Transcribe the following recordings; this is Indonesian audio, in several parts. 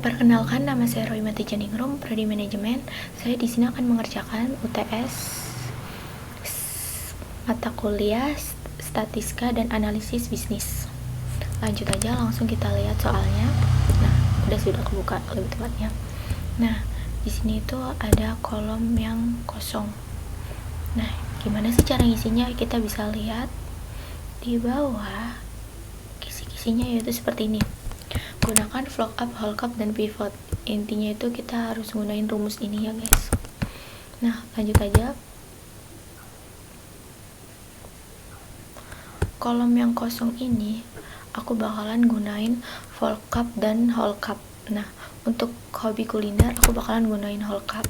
Perkenalkan, nama saya Roy Mati Janingrum, Prodi Manajemen. Saya di sini akan mengerjakan UTS mata kuliah Statistika dan Analisis Bisnis. Lanjut aja, langsung kita lihat soalnya. Nah, sudah kebuka lebih tepatnya. Nah, di sini itu ada kolom yang kosong. Nah, gimana sih cara ngisinya? Kita bisa lihat di bawah kisi-kisinya, yaitu seperti ini. Gunakan lookup, lookup, dan pivot. Intinya itu kita harus gunain rumus ini ya guys. Nah, lanjut aja. Kolom yang kosong ini aku bakalan gunain lookup dan lookup. Nah, untuk hobi kuliner aku bakalan gunain lookup.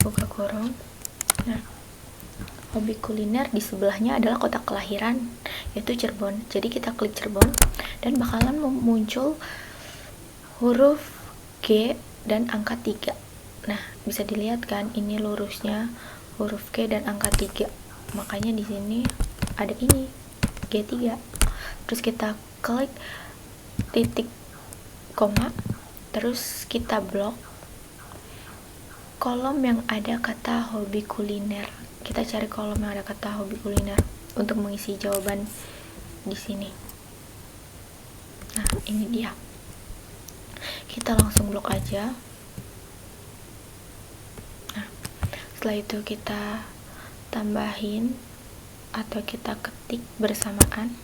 Buka kurung. Nah, hobi kuliner di sebelahnya adalah kota kelahiran, yaitu Cirebon. Jadi kita klik Cirebon dan bakalan muncul huruf G dan angka 3. Nah, bisa dilihat kan, ini lurusnya huruf G dan angka 3. Makanya di sini ada ini G3. Terus kita klik titik koma, terus kita blok kolom yang ada kata hobi kuliner. Kita cari kolom yang ada kata hobi kuliner untuk mengisi jawaban di sini. Nah, ini dia. Kita langsung blok aja. Nah, setelah itu kita tambahin atau kita ketik bersamaan.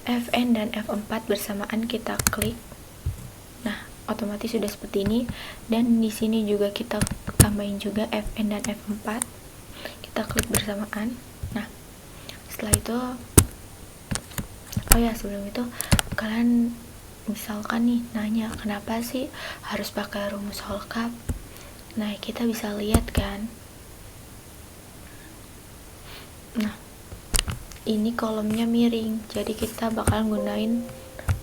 Fn dan F4 bersamaan kita klik. Nah, otomatis sudah seperti ini. Dan di sini juga kita tambahin juga Fn dan F4. Kita klik bersamaan. Nah, setelah itu, oh ya, sebelum itu kalian misalkan nih nanya kenapa sih harus pakai rumus lookup. Nah, kita bisa lihat kan. Nah, ini kolomnya miring, jadi kita bakal gunain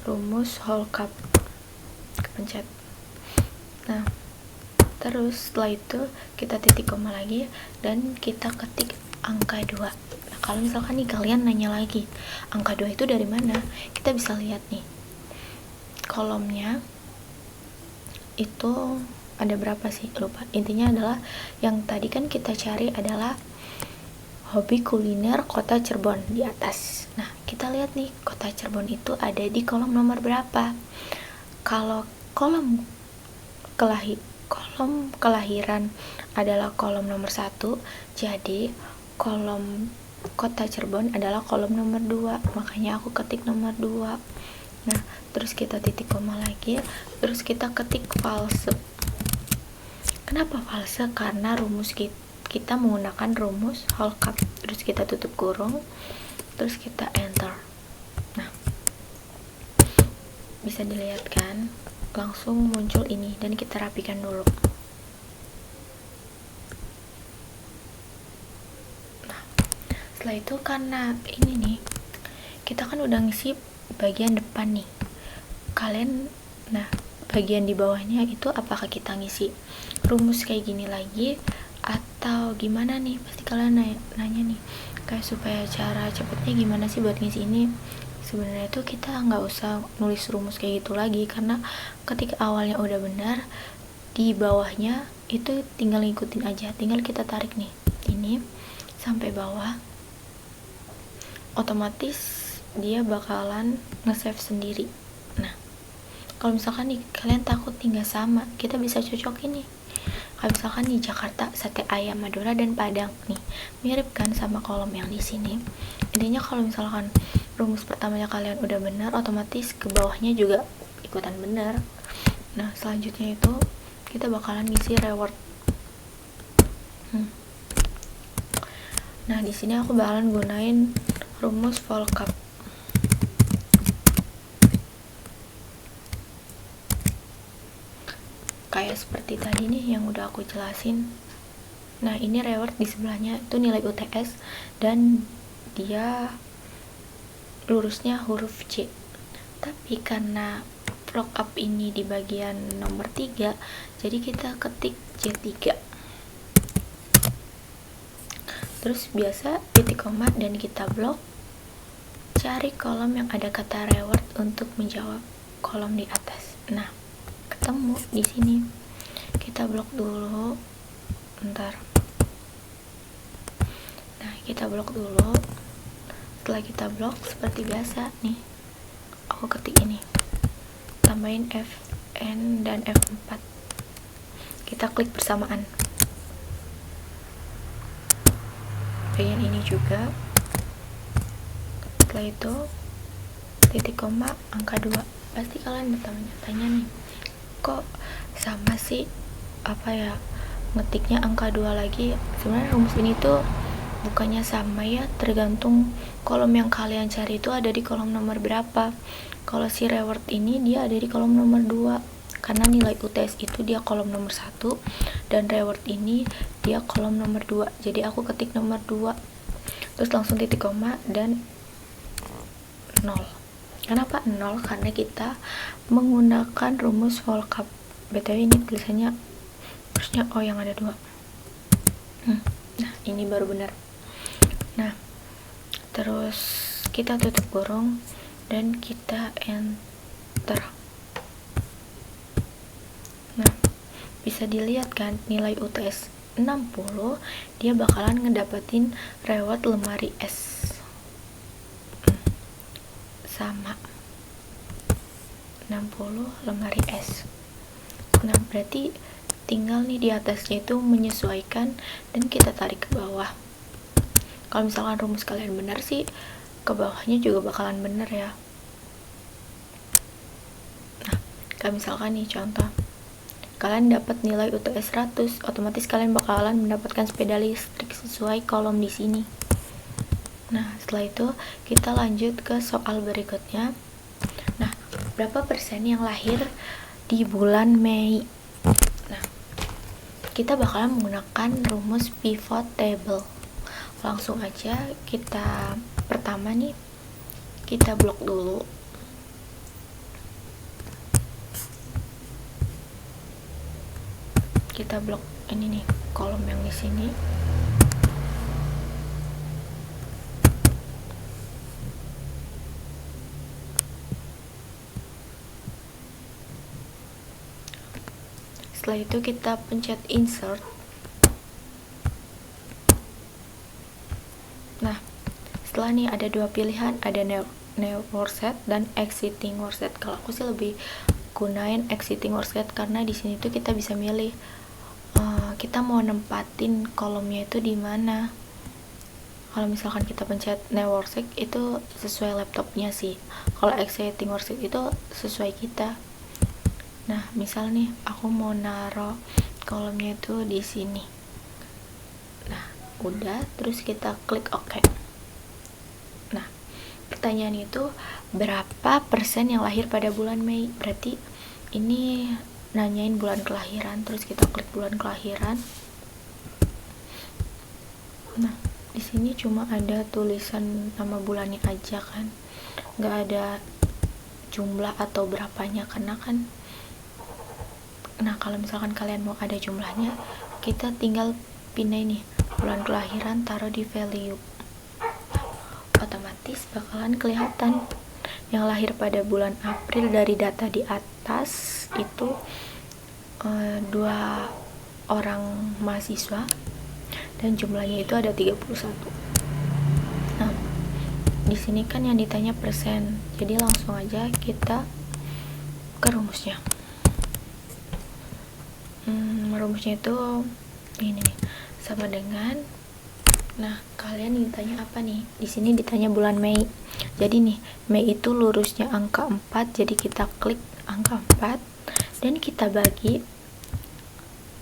rumus lookup. Kepencet. Nah, terus setelah itu kita titik koma lagi dan kita ketik angka 2. Nah, kalau misalkan nih kalian nanya lagi angka 2 itu dari mana, kita bisa lihat nih kolomnya itu ada berapa sih, lupa. Intinya adalah yang tadi kan kita cari adalah hobi kuliner kota Cirebon di atas. Nah, kita lihat nih kota Cirebon itu ada di kolom nomor berapa. Kalau kolom kelahiran adalah kolom nomor 1, jadi kolom kota Cirebon adalah kolom nomor 2, makanya aku ketik nomor 2. Nah, terus kita titik koma lagi, terus kita ketik false. Kenapa false? Karena rumus kita menggunakan rumus lookup. Terus kita tutup kurung, terus kita enter. Nah, bisa dilihat kan, langsung muncul ini, dan kita rapikan dulu. Nah, setelah itu karena ini nih, kita kan udah ngisi bagian depan nih. Kalian, nah, bagian di bawahnya itu apakah kita ngisi rumus kayak gini lagi atau gimana nih? Pasti kalian nanya nih, kayak supaya cara cepetnya gimana sih buat ngisi ini. Sebenarnya itu kita nggak usah nulis rumus kayak gitu lagi, karena ketika awalnya udah benar, di bawahnya itu tinggal ngikutin aja. Tinggal kita tarik nih ini sampai bawah, otomatis dia bakalan nge-save sendiri. Nah, kalau misalkan nih kalian takut tinggal sama, kita bisa cocokin nih. Kalau misalkan nih Jakarta, sate ayam, Madura, dan Padang nih, mirip kan sama kolom yang di sini. Intinya kalau misalkan rumus pertamanya kalian udah benar, otomatis ke bawahnya juga ikutan benar. Nah, selanjutnya itu kita bakalan ngisi reward. Nah, di sini aku bakalan gunain rumus lookup. Kayak seperti tadi nih yang udah aku jelasin. Nah, ini reward di sebelahnya itu nilai UTS dan dia lurusnya huruf C. Tapi karena lookup ini di bagian nomor 3, jadi kita ketik C3. terus biasa titik koma dan kita blok. Cari kolom yang ada kata reward untuk menjawab kolom di atas. Nah, ketemu di sini. Kita blok dulu. Bentar. Nah, kita blok dulu. Setelah kita blok, seperti biasa nih, aku ketik ini. Tambahin Fn dan F4. Kita klik bersamaan. Bagian ini juga. Setelah itu titik koma angka 2. Pasti kalian bertanya-tanya nih, kok sama sih ngetiknya angka 2 lagi? Sebenarnya rumus ini tuh bukannya sama ya, tergantung kolom yang kalian cari itu ada di kolom nomor berapa. Kalau si reward ini dia ada di kolom nomor 2 karena nilai UTS itu dia kolom nomor 1 dan reward ini dia kolom nomor 2. Jadi aku ketik nomor 2 terus langsung titik koma dan 0. Kenapa 0? Karena kita menggunakan rumus whole cup. BTW ini tulisannya harusnya yang ada 2. Nah, ini baru benar. Nah, terus kita tutup kurung dan kita enter. Nah, bisa dilihat kan nilai UTS 60, dia bakalan ngedapetin reward lemari S. Sama 60 lemari S. Nah, berarti tinggal nih di atasnya itu menyesuaikan dan kita tarik ke bawah. Kalau misalkan rumus kalian benar sih, ke bawahnya juga bakalan benar ya. Nah, kayak misalkan nih contoh, kalian dapat nilai UTS 100, otomatis kalian bakalan mendapatkan sepeda listrik sesuai kolom di sini. Nah, setelah itu kita lanjut ke soal berikutnya. Nah, berapa persen yang lahir di bulan Mei? Nah, kita bakalan menggunakan rumus pivot table. Langsung aja kita pertama nih, kita blok dulu. Kita blok ini nih, kolom yang di sini. Setelah itu kita pencet insert. Nah, setelah nih ada dua pilihan, ada new worksheet dan exiting worksheet. Kalau aku sih lebih gunain exiting worksheet karena di sini tuh kita bisa milih kita mau nempatin kolomnya itu di mana. Kalau misalkan kita pencet new worksheet itu sesuai laptopnya sih. Kalau exiting worksheet itu sesuai kita. Nah, misal nih aku mau naro kolomnya itu di sini. Nah, udah, terus kita klik OK. Nah, pertanyaan itu berapa persen yang lahir pada bulan Mei? Berarti ini nanyain bulan kelahiran, terus kita klik bulan kelahiran. Nah, di sini cuma ada tulisan nama bulannya aja kan, nggak ada jumlah atau berapanya karena kan. Nah, kalau misalkan kalian mau ada jumlahnya, kita tinggal pindah ini bulan kelahiran, taruh di value. Otomatis bakalan kelihatan yang lahir pada bulan April dari data di atas itu 2 orang mahasiswa dan jumlahnya itu ada 31. Nah, di sini kan yang ditanya persen, jadi langsung aja kita ke rumusnya. Rumusnya itu ini nih, sama dengan, nah kalian ditanya apa nih? Di sini ditanya bulan Mei. Jadi nih, Mei itu lurusnya angka 4, jadi kita klik angka 4 dan kita bagi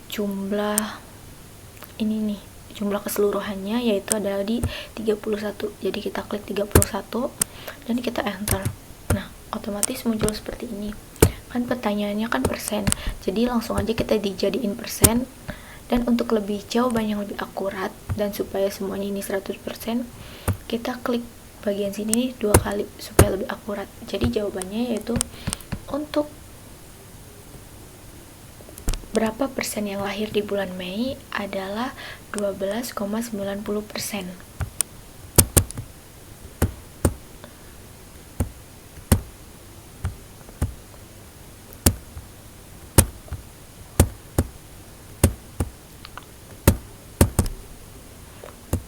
jumlah ini nih, jumlah keseluruhannya yaitu adalah di 31. Jadi kita klik 31 dan kita enter. Nah, otomatis muncul seperti ini. Kan pertanyaannya kan persen. Jadi langsung aja kita dijadiin persen. Dan untuk lebih jawaban yang lebih akurat dan supaya semuanya ini 100%, kita klik bagian sini 2 kali supaya lebih akurat. Jadi jawabannya yaitu untuk berapa persen yang lahir di bulan Mei adalah 12,90%.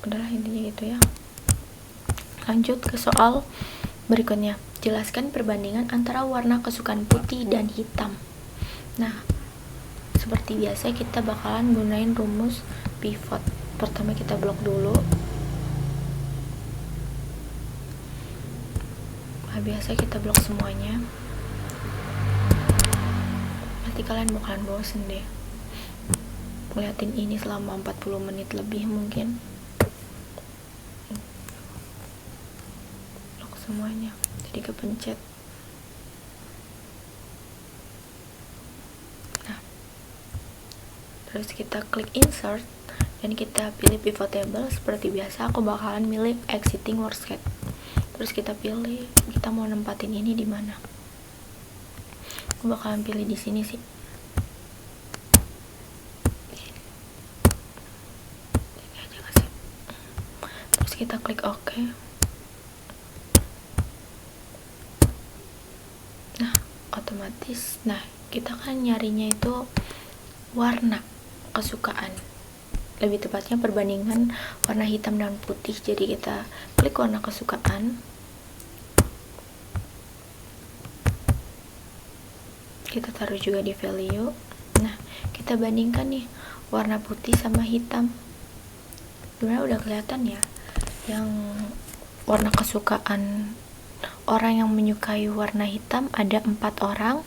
Udahlah, intinya gitu ya. Lanjut ke soal berikutnya. Jelaskan perbandingan antara warna kesukaan putih dan hitam. Nah, seperti biasa kita bakalan gunain rumus pivot. Pertama kita blok dulu. Nah, biasa kita blok semuanya. Nanti kalian bakalan bosen deh ngeliatin ini selama 40 menit lebih mungkin. Blok semuanya, jadi kepencet. Nah, terus kita klik insert dan kita pilih pivot table. Seperti biasa aku bakalan milih exiting workscape. Terus kita pilih kita mau nempatin ini di mana. Aku bakalan pilih di sini sih. Terus kita klik OK. Nah, otomatis, nah kita kan nyarinya itu warna kesukaan, lebih tepatnya perbandingan warna hitam dan putih. Jadi kita klik warna kesukaan, kita taruh juga di value. Nah, kita bandingkan nih warna putih sama hitam. Sebenarnya udah kelihatan ya, yang warna kesukaan orang yang menyukai warna hitam ada 4 orang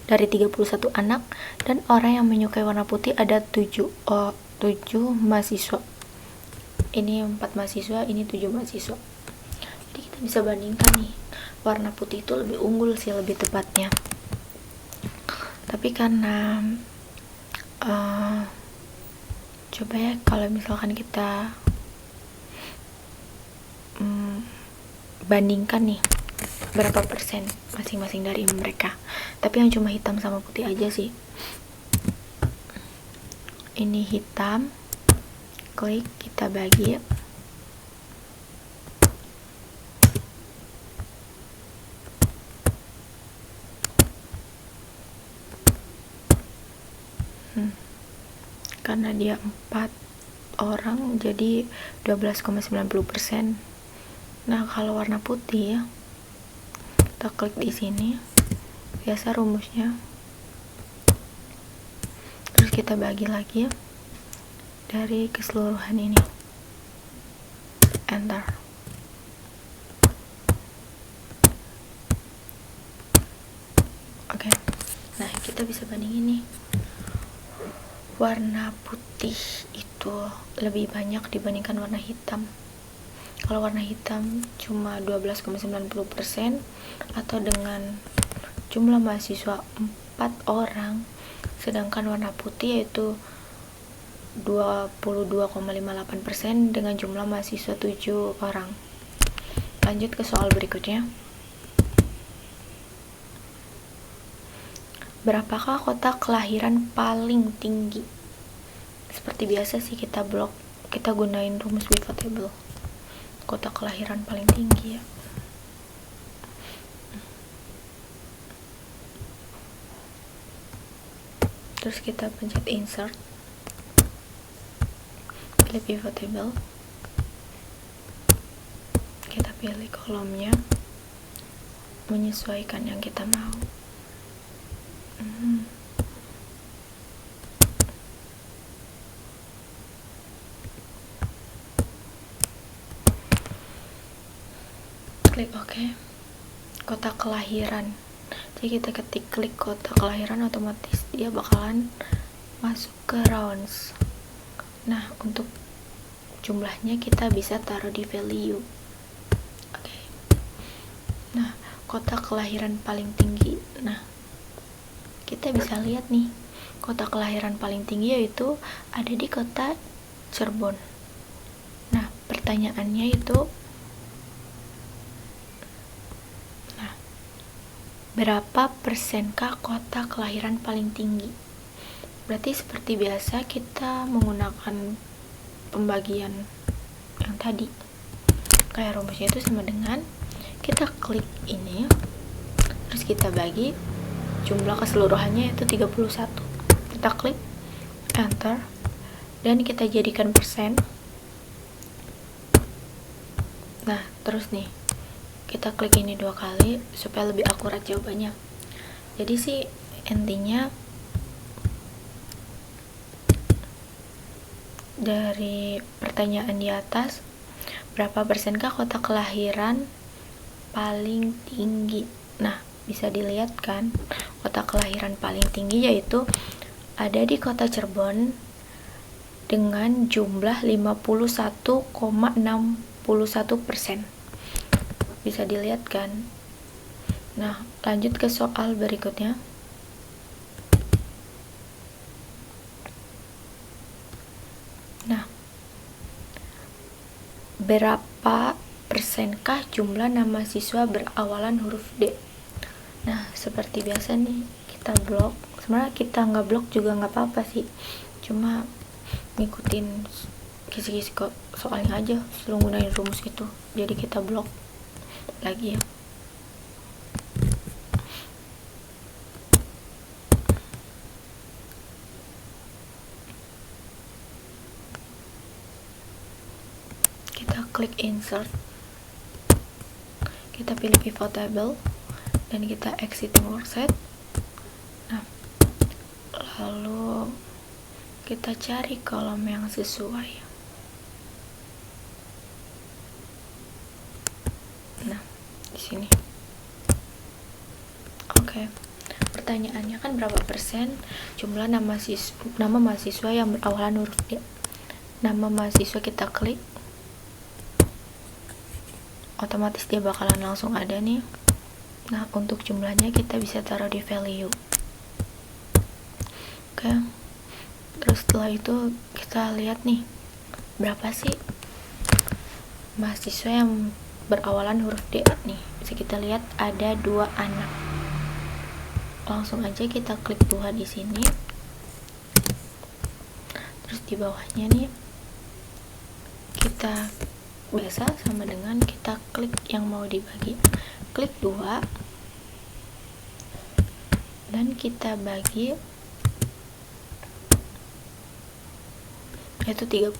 dari 31 anak, dan orang yang menyukai warna putih ada 7 mahasiswa. Ini 4 mahasiswa, ini 7 mahasiswa. Jadi kita bisa bandingkan nih, warna putih itu lebih unggul sih, lebih tepatnya. Tapi karena coba ya, kalau misalkan kita bandingkan nih berapa persen masing-masing dari mereka, tapi yang cuma hitam sama putih aja sih. Ini hitam, klik, kita bagi. Karena dia 4 orang jadi 12,90%. Nah, kalau warna putih ya, kita klik di sini, biasa rumusnya. Terus kita bagi lagi ya, dari keseluruhan ini. Enter. Oke. Nah, kita bisa bandingin nih. Warna putih itu lebih banyak dibandingkan warna hitam. Kalau warna hitam cuma 12,90%, atau dengan jumlah mahasiswa 4 orang, sedangkan warna putih yaitu 22,58% dengan jumlah mahasiswa 7 orang. Lanjut ke soal berikutnya. Berapakah kota kelahiran paling tinggi? Seperti biasa sih kita gunain rumus pivot table. Kota kelahiran paling tinggi ya. Terus kita pencet insert, pilih pivot table, kita pilih kolomnya, menyesuaikan yang kita mau. Klik OK. Kota kelahiran, jadi kita klik kota kelahiran, otomatis dia bakalan masuk ke rounds. Nah, untuk jumlahnya kita bisa taruh di value. Oke. Nah, kota kelahiran paling tinggi. Nah, kita bisa lihat nih, kota kelahiran paling tinggi yaitu ada di kota Cirebon. Nah, pertanyaannya itu, berapa persenkah kota kelahiran paling tinggi? Berarti seperti biasa kita menggunakan pembagian yang tadi. Kayak rumusnya itu sama dengan kita klik ini, terus kita bagi jumlah keseluruhannya itu 31. Kita klik enter dan kita jadikan persen. Nah, terus nih kita klik ini 2 kali supaya lebih akurat jawabannya. Jadi sih intinya dari pertanyaan di atas, berapa persenkah kota kelahiran paling tinggi? Nah, bisa dilihat kan, kota kelahiran paling tinggi yaitu ada di kota Cirebon dengan jumlah 51,61%. Bisa dilihat kan. Nah, lanjut ke soal berikutnya. Nah, berapa persenkah jumlah nama siswa berawalan huruf D? Nah, seperti biasa nih, kita blok. Sebenarnya kita nggak blok juga nggak apa-apa sih, cuma ngikutin kisi-kisi kok soalnya aja, suruh gunain rumus gitu, jadi kita blok lagi ya. Kita klik insert, kita pilih pivot table dan kita exiting workset. Nah, lalu kita cari kolom yang sesuai. Nah, di sini. Oke. Pertanyaannya kan berapa persen jumlah nama mahasiswa yang berawalan huruf D. Nama mahasiswa kita klik, otomatis dia bakalan langsung ada nih. Nah, untuk jumlahnya kita bisa taruh di value. Oke. Terus setelah itu kita lihat nih, berapa sih mahasiswa yang berawalan huruf D nih. Bisa kita lihat ada 2 anak. Langsung aja kita klik 2 di sini. Terus di bawahnya nih kita biasa sama dengan kita klik yang mau dibagi. Klik 2 dan kita bagi yaitu 31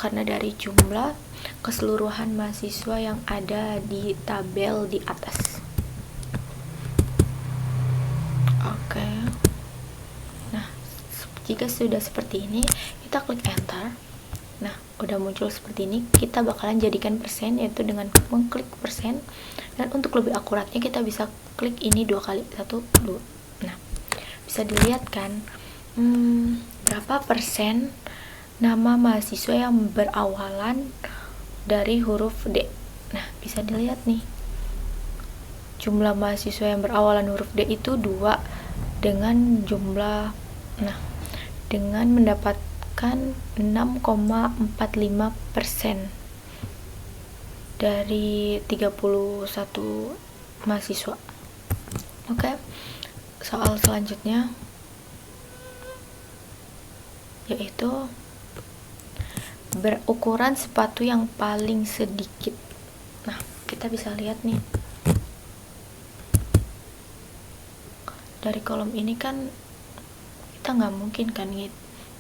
karena dari jumlah keseluruhan mahasiswa yang ada di tabel di atas. Oke. Nah, jika sudah seperti ini, kita klik enter. Nah, udah muncul seperti ini, kita bakalan jadikan persen, yaitu dengan mengklik persen. Dan untuk lebih akuratnya kita bisa klik ini 2 kali, 1, 2. Nah, bisa dilihat kan berapa persen nama mahasiswa yang berawalan dari huruf D. Nah, bisa dilihat nih, jumlah mahasiswa yang berawalan huruf D itu 2 dengan jumlah, nah, dengan mendapatkan 6,45% dari 31 mahasiswa. Oke. Soal selanjutnya yaitu berukuran sepatu yang paling sedikit. Nah, kita bisa lihat nih, dari kolom ini kan kita nggak mungkin kan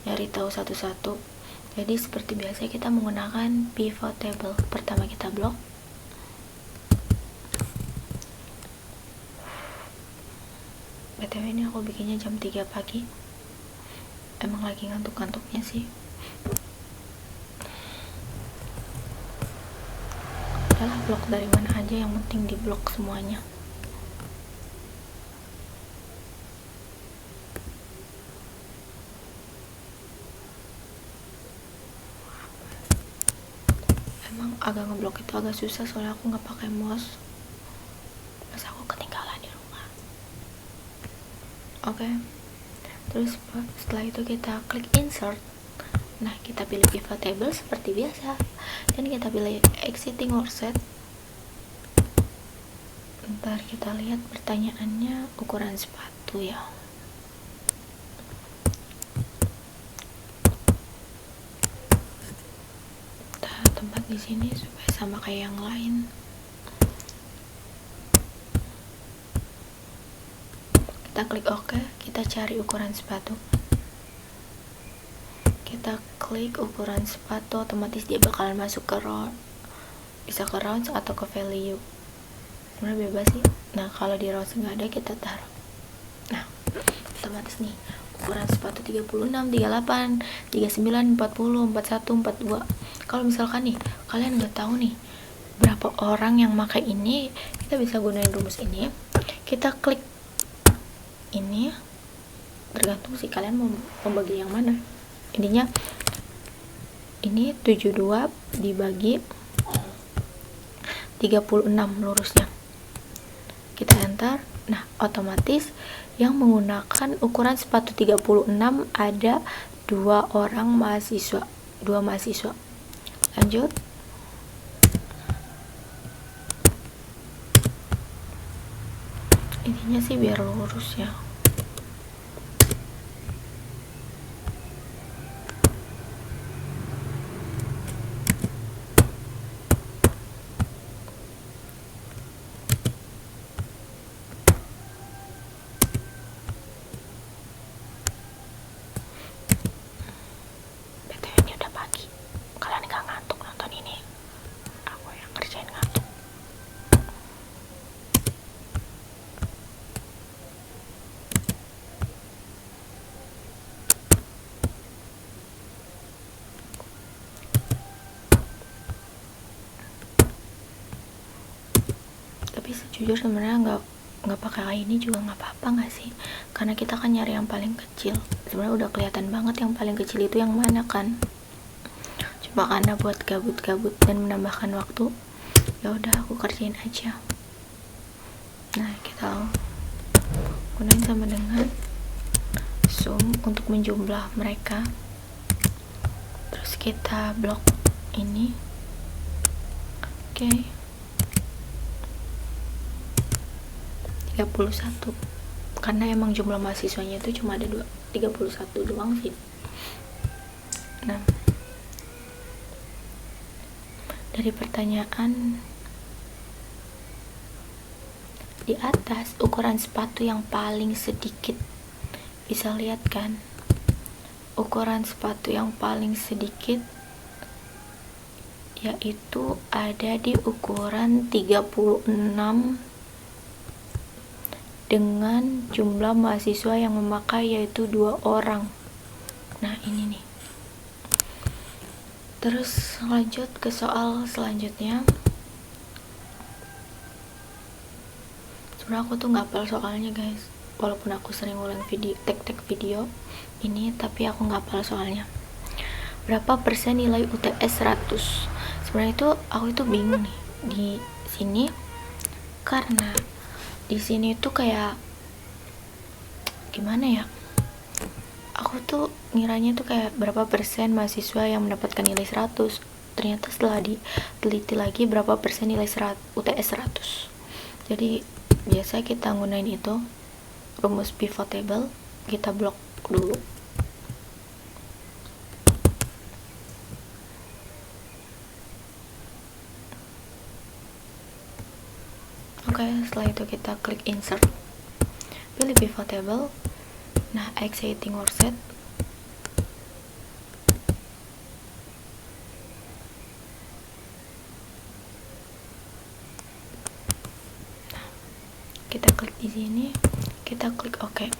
nyari tahu satu-satu. Jadi seperti biasa kita menggunakan pivot table. Pertama kita blok. BTW ini aku bikinnya jam 3 pagi. Emang lagi ngantuk-ngantuknya sih. Udahlah, blok dari mana aja, yang penting di blok semuanya. Emang agak ngeblok itu agak susah soalnya aku nggak pakai mouse. Pas aku ketinggalan di rumah. Oke. Terus setelah itu kita klik insert. Nah, kita pilih pivot table seperti biasa dan kita pilih exiting workset. Ntar kita lihat pertanyaannya ukuran sepatu ya. tempat di sini supaya sama kayak yang lain. Kita klik OK, kita cari ukuran sepatu. Kita klik ukuran sepatu, otomatis dia bakalan masuk ke round, bisa ke rounds atau ke value. Sebenarnya bebas sih. Nah, kalau di rounds nggak ada, kita taruh. Nah, otomatis nih ukuran sepatu 36, 38, 39, 40, 41, 42. Kalau misalkan nih kalian nggak tahu nih berapa orang yang pakai ini, kita bisa gunain rumus ini. Kita klik ini, tergantung sih kalian mau membagi yang mana. Intinya ini 72 dibagi 36 lurusnya, kita enter. Nah, otomatis yang menggunakan ukuran sepatu 36 ada 2 orang mahasiswa, 2 mahasiswa. Lanjut. Intinya sih biar lurus ya. Tapi sejujur sebenarnya nggak pakai ini juga nggak apa-apa nggak sih, karena kita kan nyari yang paling kecil. Sebenarnya udah kelihatan banget yang paling kecil itu yang mana kan, cuma karena buat gabut-gabut dan menambahkan waktu, ya udah aku kerjain aja. Nah, kita gunain sama dengan zoom untuk menjumlah mereka, terus kita blok ini. Oke. 31, karena emang jumlah mahasiswanya itu cuma ada 31 doang sih. Nah, dari pertanyaan di atas, ukuran sepatu yang paling sedikit, bisa lihat kan, ukuran sepatu yang paling sedikit yaitu ada di ukuran 36 dengan jumlah mahasiswa yang memakai yaitu 2 orang. Nah, ini nih. Terus lanjut ke soal selanjutnya. Sebenarnya aku tuh nggak hafal soalnya guys, walaupun aku sering ulang video, tek video ini, tapi aku nggak hafal soalnya. Berapa persen nilai UTS 100? Sebenarnya itu aku itu bingung nih di sini, karena di sini tuh kayak gimana ya, aku tuh ngiranya tuh kayak berapa persen mahasiswa yang mendapatkan nilai 100. Ternyata setelah diteliti lagi berapa persen nilai UTS 100. Jadi biasa kita gunain itu rumus pivot table, kita blok dulu. Oke, setelah itu kita klik insert, pilih pivot table. Nah, exciting or set, kita klik di sini, kita klik OK.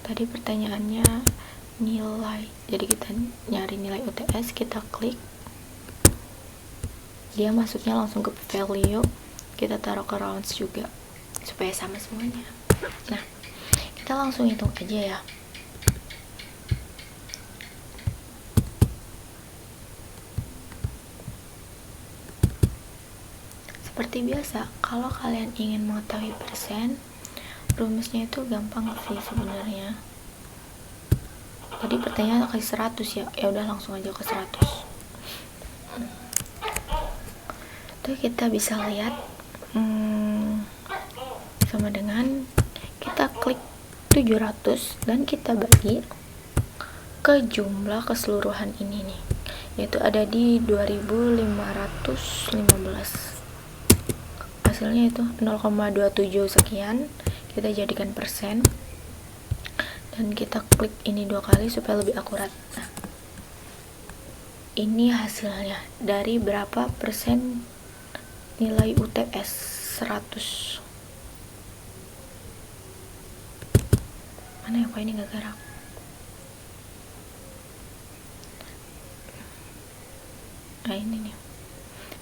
Tadi pertanyaannya nilai, jadi kita nyari nilai UTS, kita klik, dia masuknya langsung ke value, kita taruh ke rounds juga supaya sama semuanya. Nah, kita langsung hitung aja ya. Seperti biasa, kalau kalian ingin mengetahui persen, rumusnya itu gampang sih sebenarnya. Tadi pertanyaan ke 100 ya, ya udah langsung aja ke 100. Tuh kita bisa lihat sama dengan kita klik 700 dan kita bagi ke jumlah keseluruhan ini nih. yaitu ada di 2515. Hasilnya itu 0,27 sekian. Kita jadikan persen dan kita klik ini 2 kali supaya lebih akurat. Nah, ini hasilnya dari berapa persen nilai UTS 100. Mana ya, kok ini gak gerak? Nah, ini nih,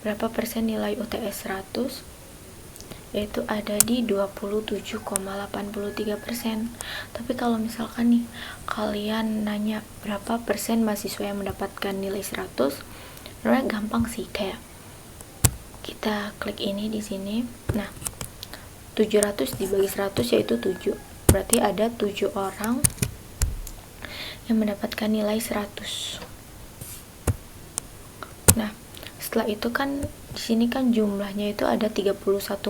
berapa persen nilai UTS 100, yaitu ada di 27,83%. Tapi kalau misalkan nih kalian nanya berapa persen mahasiswa yang mendapatkan nilai 100, sebenarnya gampang sih, kayak kita klik ini di sini. Nah, 700 dibagi 100 yaitu 7. Berarti ada 7 orang yang mendapatkan nilai 100. Nah, setelah itu kan di sini kan jumlahnya itu ada 31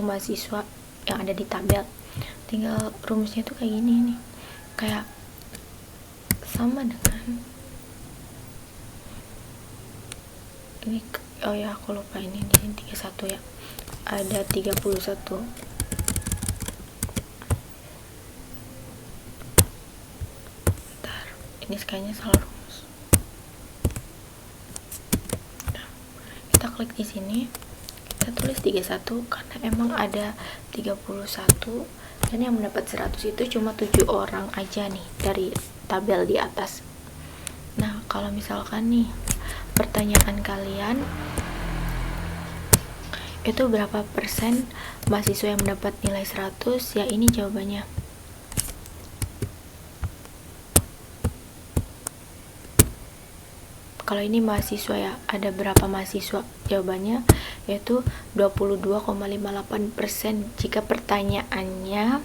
mahasiswa yang ada di tabel. Tinggal rumusnya itu kayak gini nih. Kayak sama dengan ini, oh ya aku lupa ini 31 ya. Ada 31. Bentar, ini kayaknya salah rumus. Kita klik di sini, kita tulis 31 karena emang ada 31 dan yang mendapat 100 itu cuma 7 orang aja nih dari tabel di atas. Nah, kalau misalkan nih pertanyaan kalian itu berapa persen mahasiswa yang mendapat nilai 100, ya ini jawabannya. Kalau ini mahasiswa ya, ada berapa mahasiswa? Jawabannya yaitu 22,58%. Jika pertanyaannya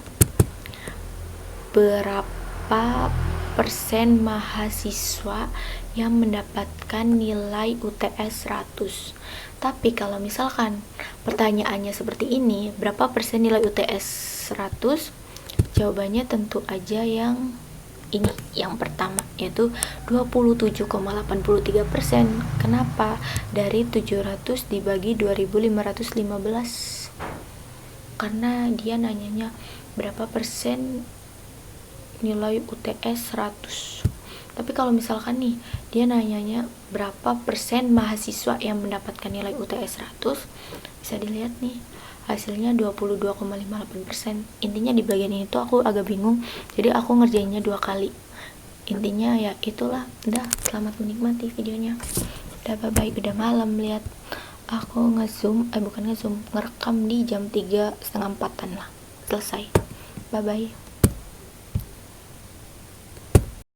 berapa persen mahasiswa yang mendapatkan nilai UTS 100. Tapi kalau misalkan pertanyaannya seperti ini, berapa persen nilai UTS 100? Jawabannya tentu aja yang ini, yang pertama, yaitu 27,83%. Kenapa? Dari 700 dibagi 2515. Karena dia nanyanya berapa persen nilai UTS 100. Tapi kalau misalkan nih dia nanyanya berapa persen mahasiswa yang mendapatkan nilai UTS 100, bisa dilihat nih hasilnya 22,58%. Intinya di bagian ini tuh aku agak bingung, jadi aku ngerjainnya 2 kali. Intinya ya itulah. Udah, selamat menikmati videonya. Udah, bye bye. Udah malam, lihat aku ngerekam di jam 3:30 lah. Selesai. Bye bye.